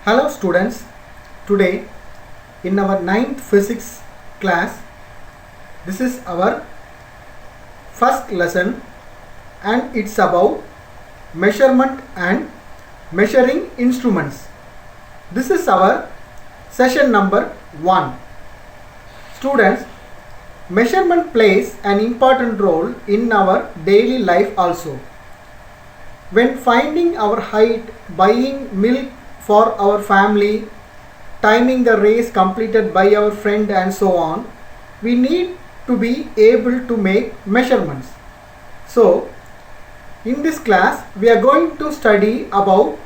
Hello students, today in our ninth physics class, this is our first lesson and it's about measurement and measuring instruments. This is our session number 1. Students, measurement plays an important role in our daily life also. When finding our height, buying milk for our family, timing the race completed by our friend and so on, we need to be able to make measurements. So, in this class, we are going to study about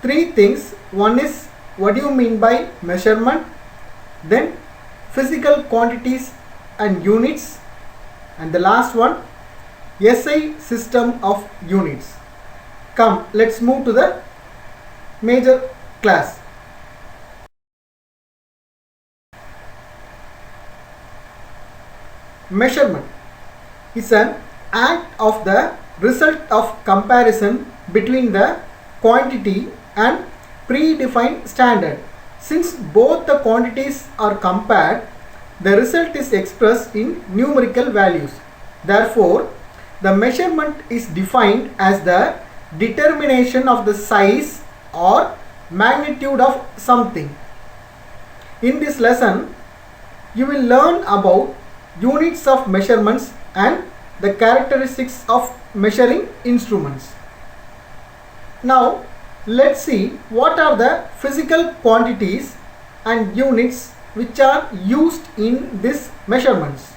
3 things. One is what do you mean by measurement, then physical quantities and units, and the last one, SI system of units. Come, let's move to the major class. Measurement is an act of the result of comparison between the quantity and predefined standard. Since both the quantities are compared, the result is expressed in numerical values. Therefore, the measurement is defined as the determination of the size or magnitude of something. In this lesson, you will learn about units of measurements and the characteristics of measuring instruments. Now, let's see what are the physical quantities and units which are used in these measurements.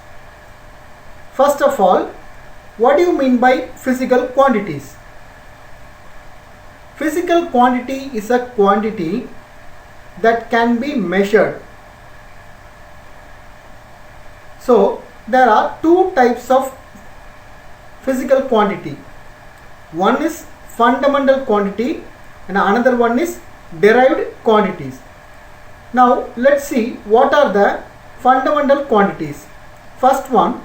First of all, what do you mean by physical quantities? Physical quantity is a quantity that can be measured. So, there are 2 types of physical quantity. One is fundamental quantity and another one is derived quantities. Now, let's see what are the fundamental quantities. First one,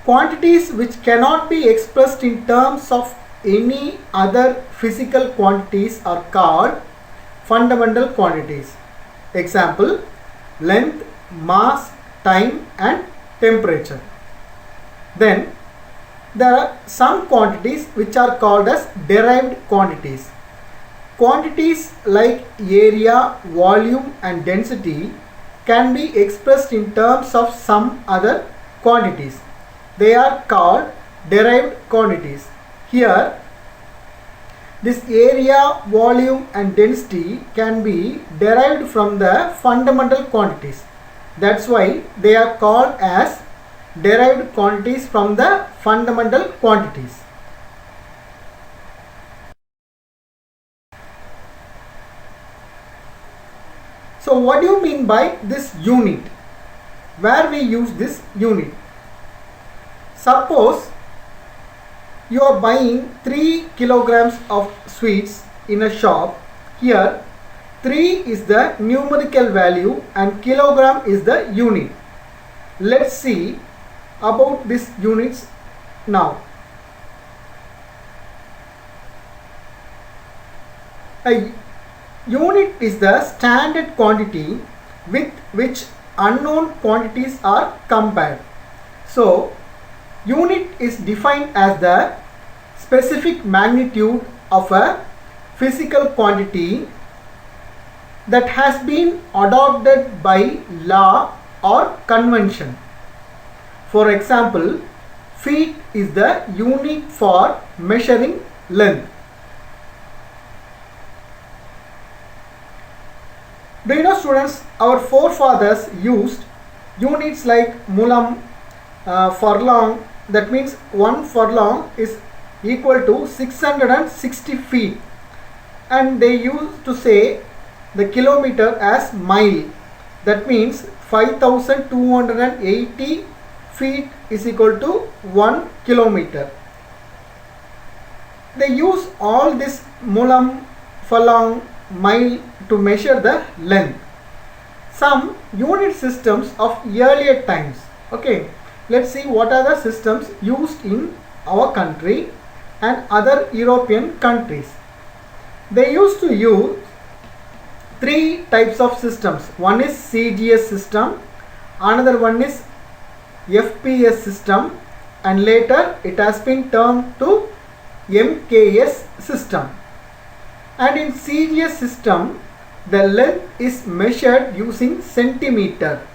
quantities which cannot be expressed in terms of any other physical quantities are called fundamental quantities. Example, length, mass, time and temperature. Then there are some quantities which are called as derived quantities. Quantities like area, volume and density can be expressed in terms of some other quantities. They are called derived quantities. Here, this area, volume and density can be derived from the fundamental quantities. That's why they are called as derived quantities from the fundamental quantities. So, what do you mean by this unit? Where we use this unit? Suppose you are buying 3 kilograms of sweets in a shop. Here 3 is the numerical value and kilogram is the unit. Let's see about these units now. A unit is the standard quantity with which unknown quantities are compared. So, unit is defined as the specific magnitude of a physical quantity that has been adopted by law or convention. For example, feet is the unit for measuring length. Do you know, students, our forefathers used units like mulam, furlong. That means 1 furlong is equal to 660 feet, and they used to say the kilometer as mile. That means 5280 feet is equal to 1 kilometer. They use all this mulam, furlong, mile to measure the length. Some unit systems of earlier times. Okay, let's see what are the systems used in our country and other European countries. They used to use three types of systems. One is CGS system, another one is FPS system, and later it has been turned to MKS system. And in CGS system, the length is measured using centimeter.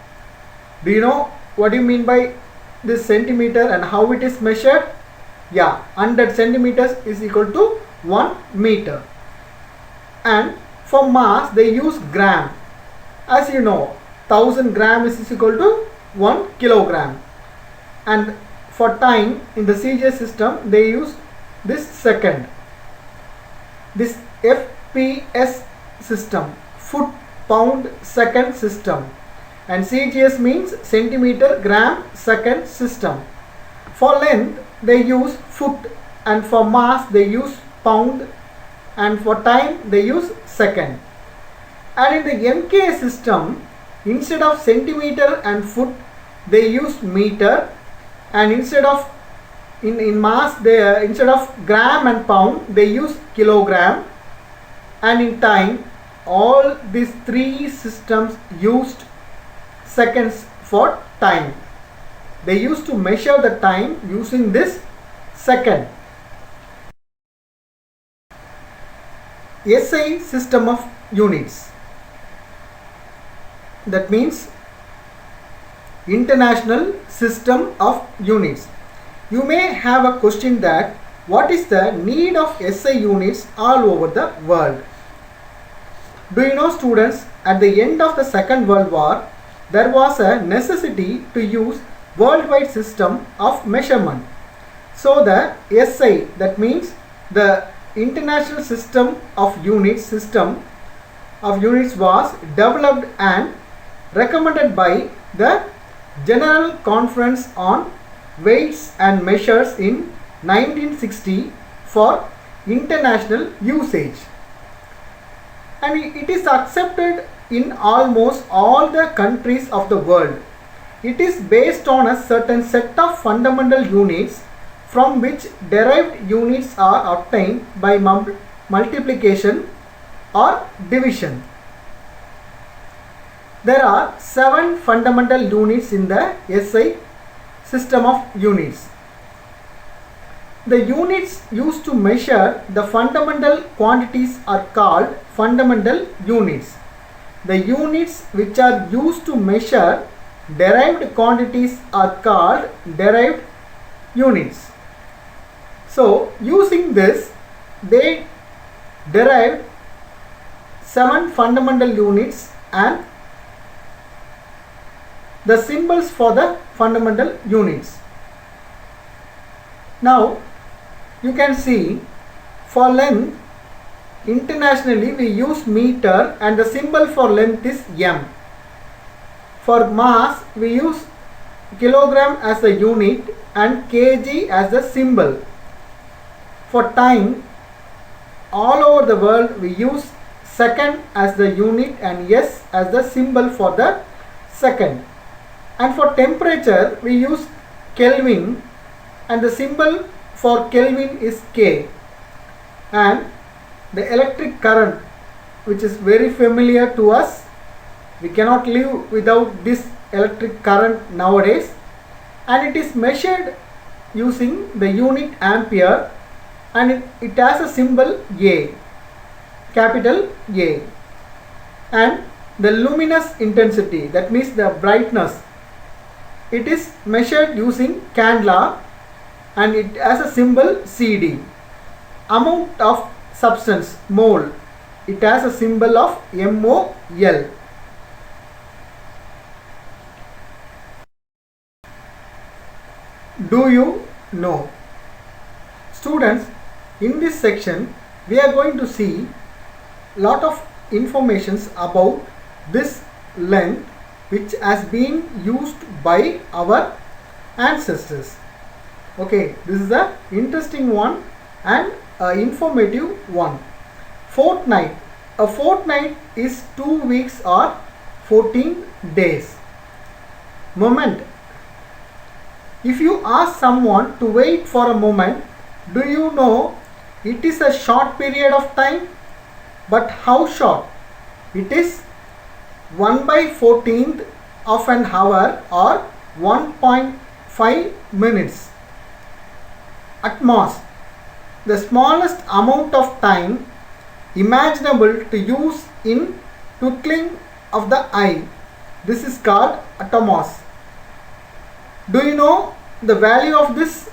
Do you know what do you mean by this centimeter and how it is measured? Yeah, 100 centimeters is equal to 1 meter. And for mass they use gram. As you know, 1000 gram is equal to 1 kilogram. And for time in the CGS system they use this second. This FPS system, foot pound second system, and CGS means centimeter gram second system. For length they use foot, and for mass they use pound, and for time they use second. And in the MK system, instead of centimeter and foot they use meter, and instead of in mass they instead of gram and pound they use kilogram, and in time all these three systems used seconds for time. They used to measure the time using this second. SI system of units, that means International System of Units. You may have a question that what is the need of SI units all over the world? Do you know, students, at the end of the Second World War there was a necessity to use worldwide system of measurement. So the SI, that means the International System of Units was developed and recommended by the General Conference on Weights and Measures in 1960 for international usage, and it is accepted in almost all the countries of the world. It is based on a certain set of fundamental units from which derived units are obtained by multiplication or division. There are 7 fundamental units in the SI system of units. The units used to measure the fundamental quantities are called fundamental units. The units which are used to measure derived quantities are called derived units. So using this they derived 7 fundamental units and the symbols for the fundamental units. Now you can see, for length internationally we use meter and the symbol for length is m. For mass we use kilogram as the unit and kg as the symbol. For time all over the world we use second as the unit and s as the symbol for the second. And for temperature we use Kelvin and the symbol for Kelvin is K. And the electric current, which is very familiar to us, we cannot live without this electric current nowadays, and it is measured using the unit ampere, and it has a symbol A, capital A. And the luminous intensity, that means the brightness, it is measured using candela and it has a symbol CD. Amount of substance, mole, it has a symbol of MOL. Do you know? Students, in this section we are going to see lot of informations about this length which has been used by our ancestors. Okay, this is a interesting one and informative one. Fortnight. A fortnight is 2 weeks or 14 days. Moment. If you ask someone to wait for a moment, do you know it is a short period of time? but how short? It is 1 by 14th of an hour or 1.5 minutes. Atmos, the smallest amount of time imaginable to use in twinkling of the eye. This is called atomos. Do you know the value of this?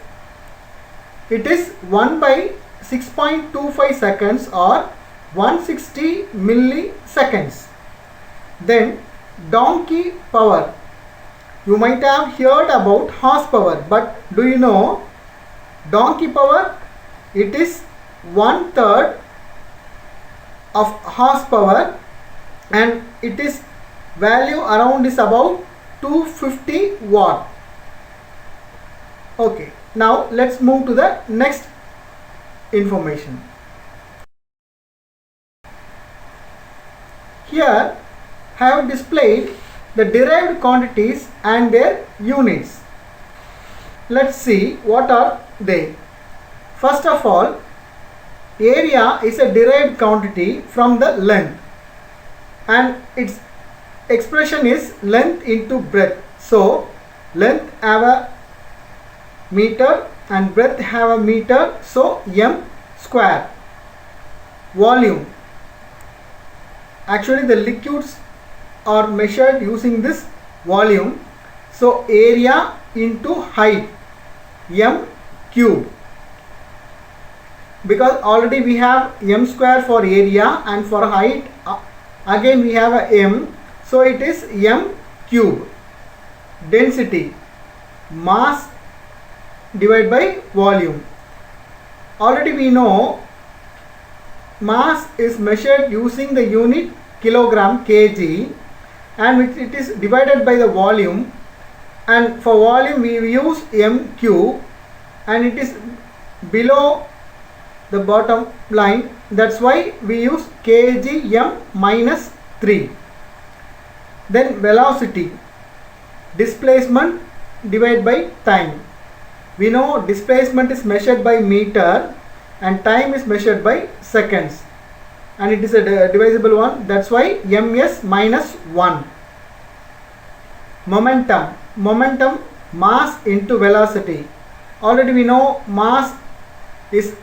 It is 1 by 6.25 seconds or 160 milliseconds. Then donkey power. You might have heard about horsepower, but do you know donkey power? It is 1/3 of horsepower, and it is value around is about 250 watt. Okay, now let's move to the next information. Here I have displayed the derived quantities and their units. Let's see what are they. First of all, area is a derived quantity from the length, and its expression is length into breadth. So length have a meter and breadth have a meter, so m square. Volume, actually the liquids are measured using this volume, so area into height, m cube. Because already we have m square for area, and for height again we have a m, so it is m cube. Density, mass divided by volume. Already we know mass is measured using the unit kilogram, kg, and it is divided by the volume, and for volume we use m cube, and it is below the bottom line, that's why we use kg m minus 3. Then velocity, displacement divided by time. We know displacement is measured by meter and time is measured by seconds, and it is a divisible one, that's why ms minus 1. Momentum, mass into velocity. Already we know mass is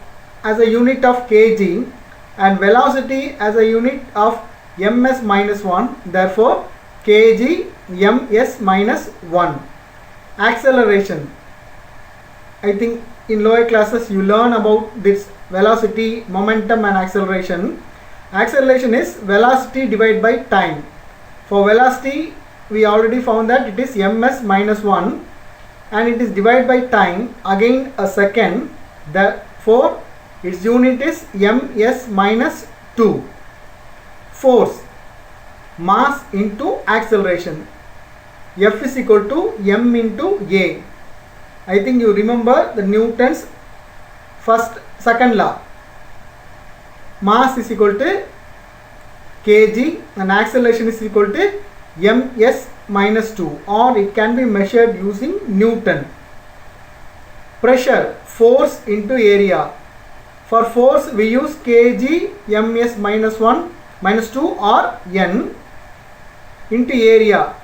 as a unit of kg and velocity as a unit of ms minus 1, therefore kg ms minus 1. Acceleration, I think in lower classes you learn about this velocity, momentum and acceleration. Acceleration is velocity divided by time. For velocity we already found that it is ms minus 1, and it is divided by time, again a second, therefore its unit is ms minus 2. Force, mass into acceleration. F is equal to m into a. I think you remember the Newton's second law. Mass is equal to kg and acceleration is equal to ms minus 2, or it can be measured using Newton. Pressure, force into area. For force we use kg ms minus 1 minus 2 or n into area.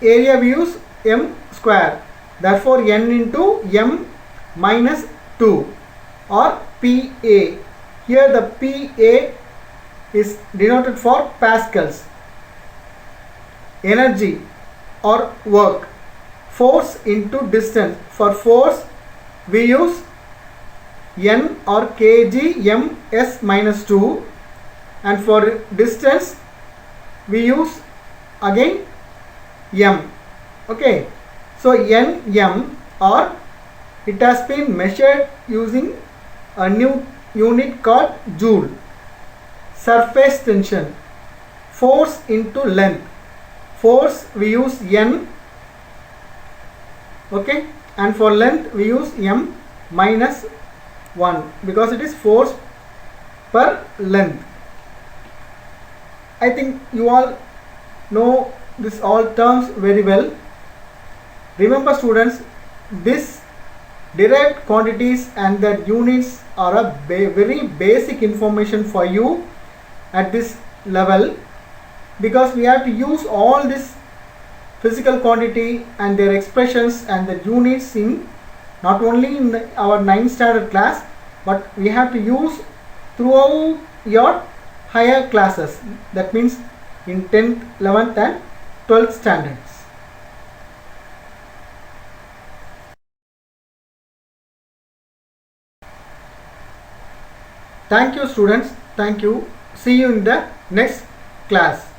Area we use m square, therefore n into m minus 2 or PA. Here the PA is denoted for pascals. Energy or work, force into distance. For force we use n or kg ms minus 2, and for distance we use again m. Okay, so nm, or it has been measured using a new unit called joule. Surface tension, force into length. Force we use n, okay, and for length we use m minus 1 because it is force per length. I think you all know this all terms very well. Remember students, this derived quantities and their units are a very basic information for you, at this level, because we have to use all this physical quantity and their expressions and the units in not only in our 9th standard class, but we have to use throughout your higher classes, that means in 10th, 11th and 12th standards. Thank you students, thank you. See you in the next class.